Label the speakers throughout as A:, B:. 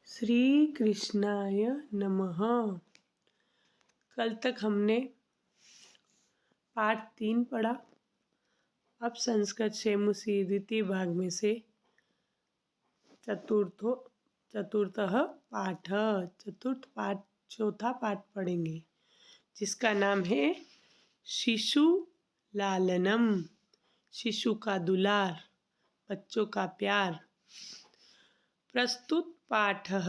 A: श्री कृष्णाय नमः। कल तक हमने पाठ 3 पढ़ा। अब संस्कृत शेमुसी द्वितीय भाग में से चतुर्थः पाठ चौथा पाठ पढ़ेंगे, जिसका नाम है शिशु लालनम। शिशु का दुलार, बच्चों का प्यार। प्रस्तुत पाठः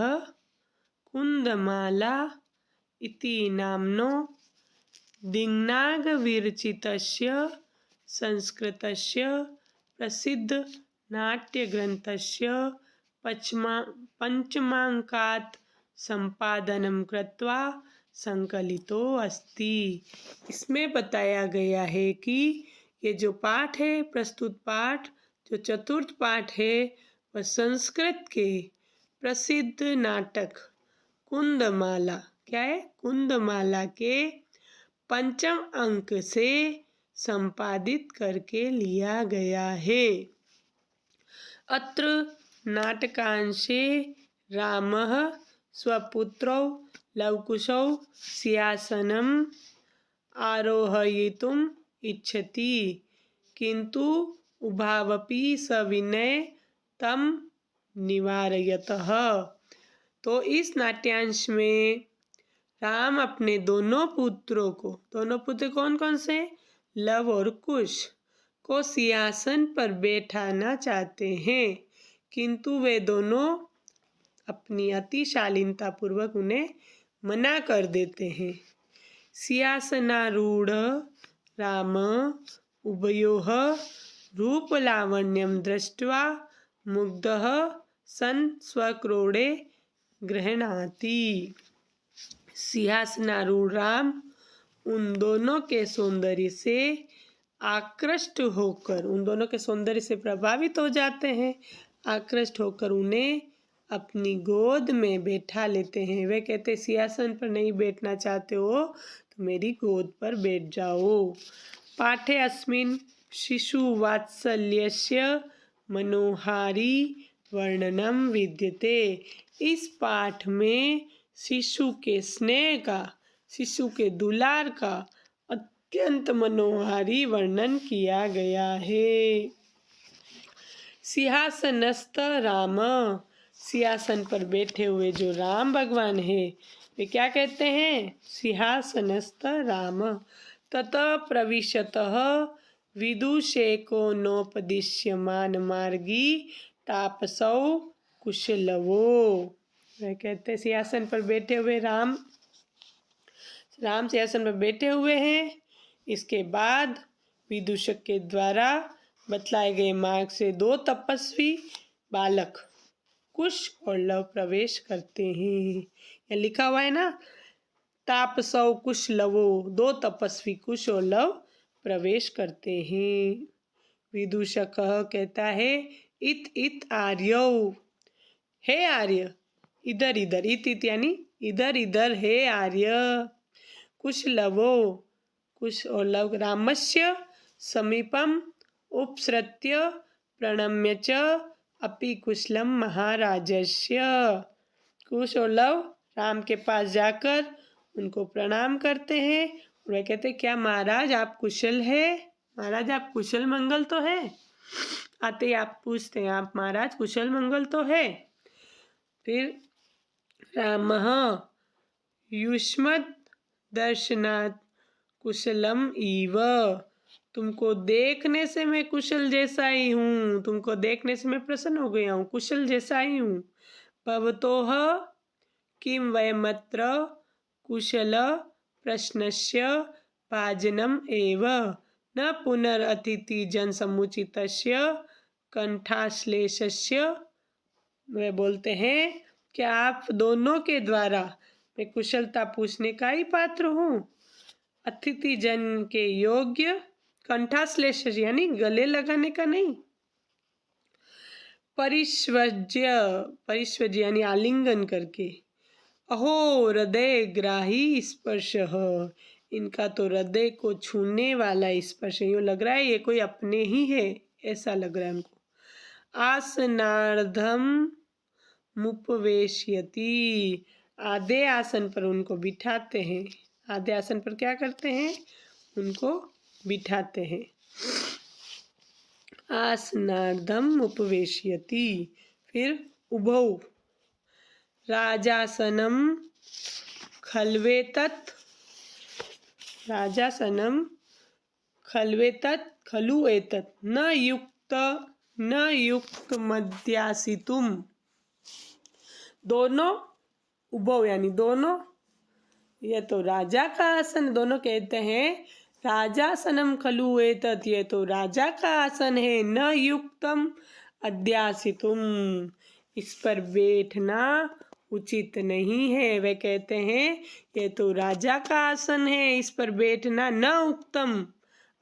A: कुन्दमाला इति नाम्नो दिङ्नागविरचितस्य संस्कृतस्य प्रसिद्धनाट्यग्रन्थस्य पञ्चमाङ्कात् सम्पादनं कृत्वा संकलितो अस्ति। इसमें बताया गया है कि ये जो पाठ है, प्रस्तुत पाठ, जो चतुर्थ पाठ है, वह संस्कृत के प्रसिद्ध नाटक कुंदमाला, क्या है, कुंदमाला के 5 अंक से संपादित करके लिया गया है। अत्र नाटकांशे रामः स्वपुत्रौ लवकुशौ सिंहासनम् आरोहयितुम् इच्छति, किन्तु उभावपि सविनय तम निवारयतः। तो इस नाट्यांश में राम अपने दोनों पुत्र कौन कौन से, लव और कुश को सिंहासन पर बैठाना चाहते हैं, किंतु वे दोनों अपनी अति शालीनता पूर्वक उन्हें मना कर देते हैं। सिंहासनारूढ़ राम उभयोः रूपलावण्यं दृष्ट्वा मुग्धः सन् स्वक्रोडे गृह्णाति। सिंहासनारूढ़ राम उन दोनों के सौंदर्य से आकृष्ट होकर, उन दोनों के सौंदर्य से प्रभावित हो जाते हैं, आकृष्ट होकर उन्हें अपनी गोद में बैठा लेते हैं। वे कहते, सिंहासन पर नहीं बैठना चाहते हो तो मेरी गोद पर बैठ जाओ। पाठे अस्मिन् शिशु वात्सल्यस्य मनोहारी वर्णनम विद्यते। इस पाठ में शिशु के स्नेह का, शिशु के दुलार का अत्यंत मनोहारी वर्णन किया गया है। सिंहासनस्थ राम, सिंहासन पर बैठे हुए जो राम भगवान है, वे क्या कहते हैं, सिंहासनस्थ राम। ततः प्रविशतः विदूषकोनोपदिश्यमान मार्गी तापसौ कुशलवो। वह कहते हैं सिंहासन पर बैठे हुए राम सिंहासन पर बैठे हुए हैं। इसके बाद विदूषक के द्वारा बतलाए गए मार्ग से 2 तपस्वी बालक कुश और लव प्रवेश करते हैं। यह लिखा हुआ है ना, तापसौ कुशलवो, 2 तपस्वी कुश और लव प्रवेश करते हैं। विदूषक कहता है, इत इत आर्यौ, हे आर्य, इधर इधर, इत यानी इधर इधर, हे आर्य। कुशलवो, कुश और लव रामस्य समीपम उपसृत्य प्रणम्य च अपि कुशलम महाराजस्य। कुश और लव राम के पास जाकर उनको प्रणाम करते हैं और वे कहते, क्या महाराज आप कुशल है, महाराज आप कुशल मंगल तो है। आते ही आप पूछते हैं, आप महाराज कुशल मंगल तो है। फिर रामः युष्मद् दर्शनात् कुशलम इव, तुमको देखने से मैं कुशल जैसा ही हूँ, तुमको देखने से मैं प्रसन्न हो गया हूँ, कुशल जैसा ही हूँ। भवतोः किं वयमत्र कुशल प्रश्नस्य भाजनम एव न पुनरतिथि जन समुचितस्य कंठाश्लेषस्य। वे बोलते हैं, क्या आप दोनों के द्वारा मैं कुशलता पूछने का ही पात्र हूँ, अतिथि जन के योग्य, कंठाश्लेष यानी गले लगाने का नहीं। परिष्वज्य यानी आलिंगन करके। अहो हृदय ग्राही स्पर्श, इनका तो हृदय को छूने वाला स्पर्श, यूँ लग रहा है ये कोई अपने ही है, ऐसा लग रहा है हमको। आसनार्धम मुपवेशयति, आधे आसन पर उनको बिठाते हैं। आधे आसन पर क्या करते हैं? उनको बिठाते हैं। आसनार्धम उपवेशयति। फिर उभौ, राजासनम खल्वेतत्, राजासनम खल्वेतत् खलु एतत् न युक्त मध्यासितुम। दोनों, उभौ यानी दोनों, ये तो राजा का आसन, दोनों कहते हैं राजासनम खलु एतत्, ये तो राजा का आसन है, न युक्तम अध्यासितुम, इस पर बैठना उचित नहीं है। वे कहते हैं ये तो राजा का आसन है, इस पर बैठना न उक्तम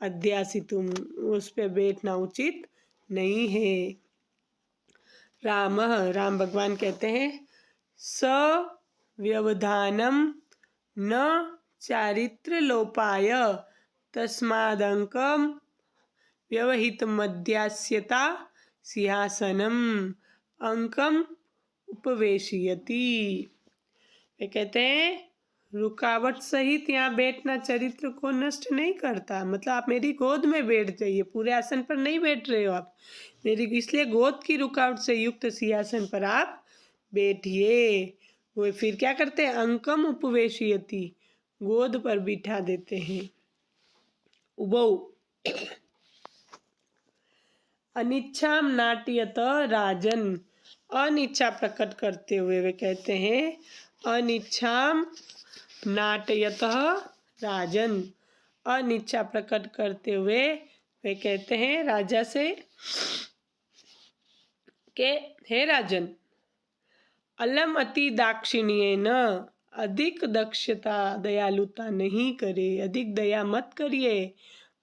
A: अध्यासितुम, उस पर बैठना उचित नहीं है। राम भगवान कहते हैं स व्यवधानम न चारित्र लोपाय तस्मादंकम व्यवहित मध्यास्यता सिंहासनम अंकम उपवेशयति। वे कहते हैं रुकावट सहित यहाँ बैठना चरित्र को नष्ट नहीं करता। मतलब आप मेरी गोद में बैठ जाइए, पूरे आसन पर नहीं बैठ रहे हो आप मेरी, इसलिए गोद की रुकावट से युक्त सिंहासन पर आप बैठिए। वो फिर क्या करते हैं? अंकम उपवेशयति, गोद पर बिठा देते हैं। उभौ, अनिच्छाम नाट्यत राजन, अनिच्छा प्रकट करते हुए वे कहते हैं अनिच्छाम नाटयत राजन, अनिच्छा प्रकट करते हुए वे कहते हैं राजा से के हे राजन, अलम अति दाक्षिण्य न, अधिक दक्षता दयालुता नहीं करे, अधिक दया मत करिए।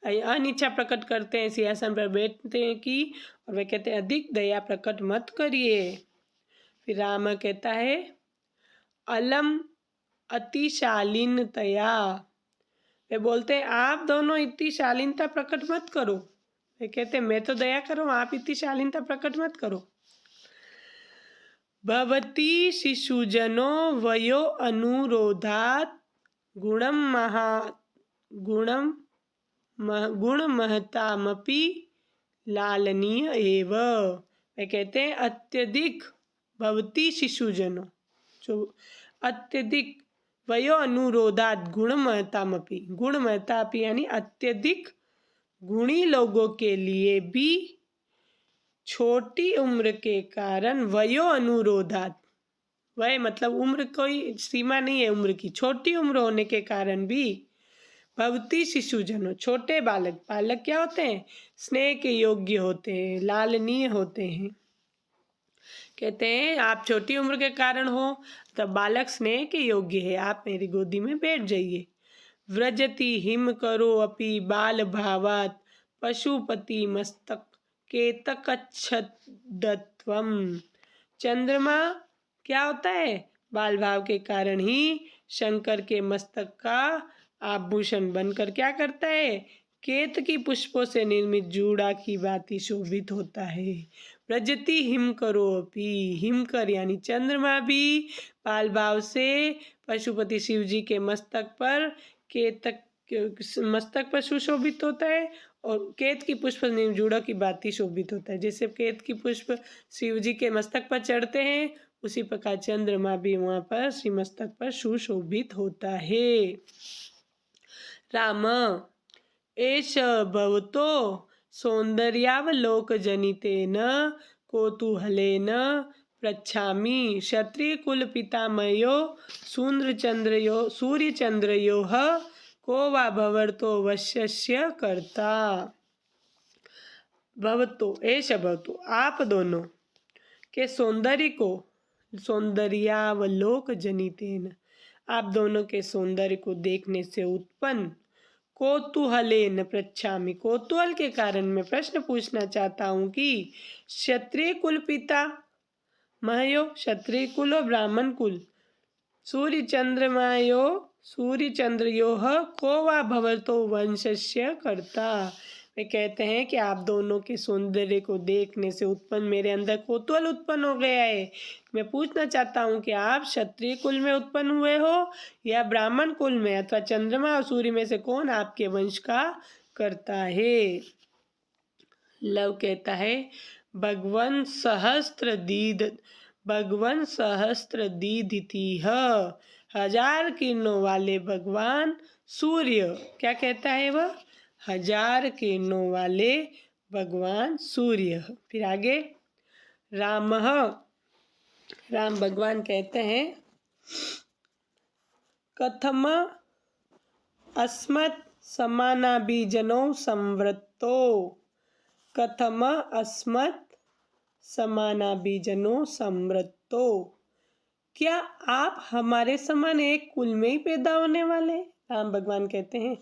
A: अनिच्छा प्रकट करते हैं सिंहासन पर बैठते हैं कि, और वे कहते हैं अधिक दया प्रकट मत करिए। फिर राम कहता है अलम अति शालीनतया, वे बोलते हैं आप दोनों इतनी शालीनता प्रकट मत करो। वे कहते हैं मैं तो दया करूँ, आप इतनी शालीनता प्रकट मत करो। भवती शिशुजनो वयो अनुरोधात् गुणमहतामपि लालनीय एव। वे कहते हैं अत्यधिक, भवती शिशुजनो, जो अत्यधिक, वयो अनुरोधात् गुणमहतामपि, गुणमहतापि यानी अत्यधिक गुणी लोगों के लिए भी छोटी उम्र के कारण, वयो अनुरोधात्, वह मतलब उम्र कोई सीमा नहीं है उम्र की, छोटी उम्र होने के कारण भी भवती शिशुजनों, छोटे बालक, बालक क्या होते हैं? स्नेह के योग्य होते हैं, लालनीय होते हैं। कहते हैं आप छोटी उम्र के कारण हो तब बालक स्नेह के योग्य है, आप मेरी गोदी में बैठ जाइए। व्रजति हिम करो अपि बाल भावात् पशुपति मस्तक केतकच्छदत्वम। चंद्रमा क्या होता है? बाल भाव के कारण ही शंकर के मस्तक का आभूषण बनकर क्या करता है? केतकी पुष्पों से निर्मित जूड़ा की भांति शोभित होता है। व्रजति हिम करो अपि, हिमकर यानी चंद्रमा भी बाल भाव से पशुपति शिव जी के मस्तक पर, केतक मस्तक पर सुशोभित होता है, और केत की पुष्प जूड़ा की भांति शोभित होता है। जैसे केत की पुष्प शिव जी के मस्तक पर चढ़ते हैं, उसी प्रकार चंद्रमा भी वहाँ पर श्री मस्तक पर सुशोभित होता है। राम एष भवतो सौंदर्यावलोकजनितेन कौतूहलेन पृच्छामि, क्षत्रिय कुल पितामयो सूर्यचंद्रयोः को वा भवर्तो वश्यस्य कर्ता। भवतो एष भवतो, आप दोनों के सौंदर्य को, सौंदर्यावलोक जनितेन, आप दोनों के सौंदर्य को देखने से उत्पन्न, कौतूहलेन पृच्छामि, कौतूहल के कारण मैं प्रश्न पूछना चाहता हूँ कि क्षत्रिय कुल पिता महयो, क्षत्रिय कुल और ब्राह्मण कुल, सूर्य चंद्रयोः को वा भवतो वंशस्य कर्ता, वे कहते हैं कि आप दोनों के सौंदर्य को देखने से उत्पन्न मेरे अंदर कौतूहल उत्पन्न हो गया है। मैं पूछना चाहता हूँ कि आप क्षत्रिय कुल में उत्पन्न हुए हो या ब्राह्मण कुल में, अथवा चंद्रमा और सूर्य में से कौन आपके वंश का करता है। लव कहता है भगवन सहस्त्र दीदितिह, 1000 किरणों वाले भगवान सूर्य। क्या कहता है वह? 1000 किरणों वाले भगवान सूर्य। फिर आगे राम भगवान कहते हैं कथम अस्मत् समानाभिजनो संवृत्तो, कथम अस्मत् समानाभिजनो संवृत्तो, क्या आप हमारे समान एक कुल में ही पैदा होने वाले? राम भगवान कहते हैं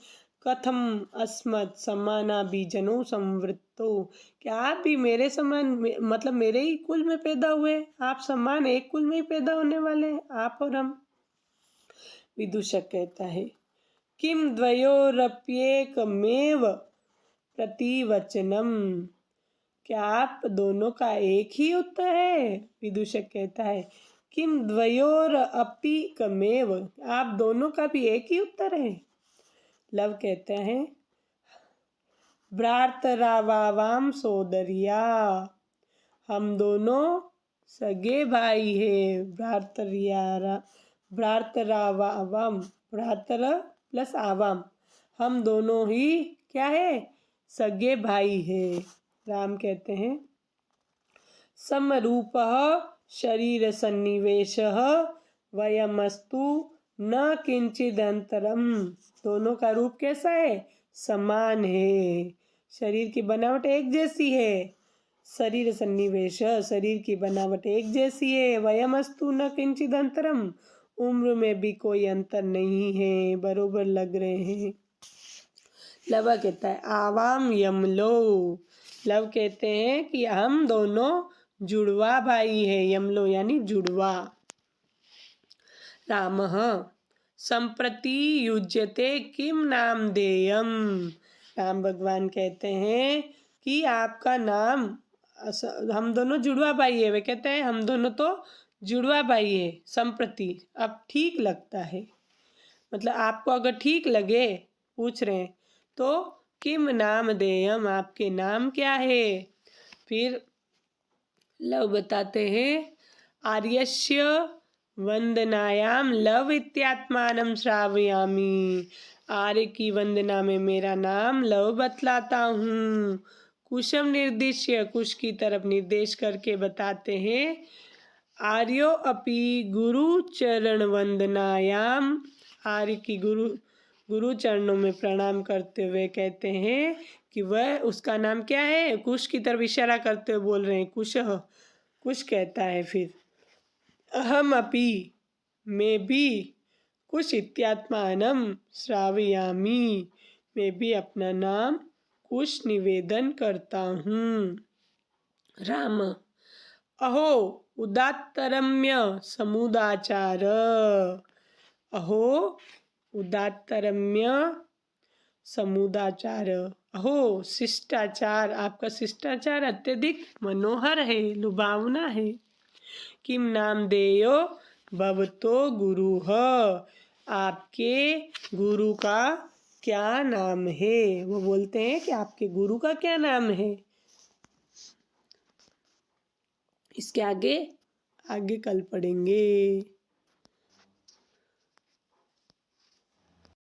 A: कथम अस्मत् समानाभिजनो संवृत्तो, क्या आप भी मेरे समान मतलब मेरे ही कुल में पैदा हुए? आप समान एक कुल में ही पैदा होने वाले, आप और हम। विदूषक कहता है किम द्वयोरप्येकमेव प्रतिवचनम, क्या आप दोनों का एक ही उत्तर है? विदूषक कहता है किम द्वयोरप्येकमेव, आप दोनों का भी एक ही उत्तर है। लव कहते हैं भ्रातरावाम सोदरिया, हम दोनों सगे भाई है। भ्रातरावाम, भ्रातर प्लस आवाम, हम दोनों ही क्या है? सगे भाई है। राम कहते हैं समरूपः शरीर सन्निवेशः वयमस्तु न किंचिदंतरम, दोनों का रूप कैसा है? समान है। शरीर की बनावट एक जैसी है। शरीर सन्निवेश, शरीर की बनावट एक जैसी है। वयमस्तु न किंचिदंतरम, उम्र में भी कोई अंतर नहीं है, बरोबर लग रहे हैं। लव कहता है आवाम यमलो, लव कहते हैं कि हम दोनों जुड़वा भाई है। यमलो यानी जुड़वा। रामः संप्रति युज्यते किम नामधेयम, राम भगवान कहते हैं कि आपका नाम, हम दोनों जुड़वा भाई है। वे कहते हैं हम दोनों तो जुड़वा भाई है। संप्रति अब ठीक लगता है, मतलब आपको अगर ठीक लगे, पूछ रहे हैं तो किम नामधेयम, आपके नाम क्या है? फिर लव बताते हैं आर्यस्य वंदनायाम लव इत्यात्मानं श्रावयामि, आर्य की वंदना में मेरा नाम लव बतलाता हूँ। कुशम निर्दिश्य, कुश की तरफ निर्देश करके बताते हैं आर्यो अपि गुरु चरण वंदनायाम, आर्य की गुरु चरणों में प्रणाम करते हुए कहते हैं कि वह, उसका नाम क्या है? कुश की तरफ इशारा करते हुए बोल रहे हैं कुश कहता है फिर अहम अपि, मैं भी, कुश इत्यात्मानं श्रावयामि, मैं भी अपना नाम कुश निवेदन करता हूँ। राम अहो उदात्तरम्य समुदाचार, अहो उदात्तरम्य समुदाचार, अहो शिष्टाचार, आपका शिष्टाचार अत्यधिक मनोहर है, लुभावना है। किम नामधेयो भवतो गुरुः, आपके गुरु का क्या नाम है? वो बोलते हैं कि आपके गुरु का क्या नाम है? इसके आगे कल पढ़ेंगे।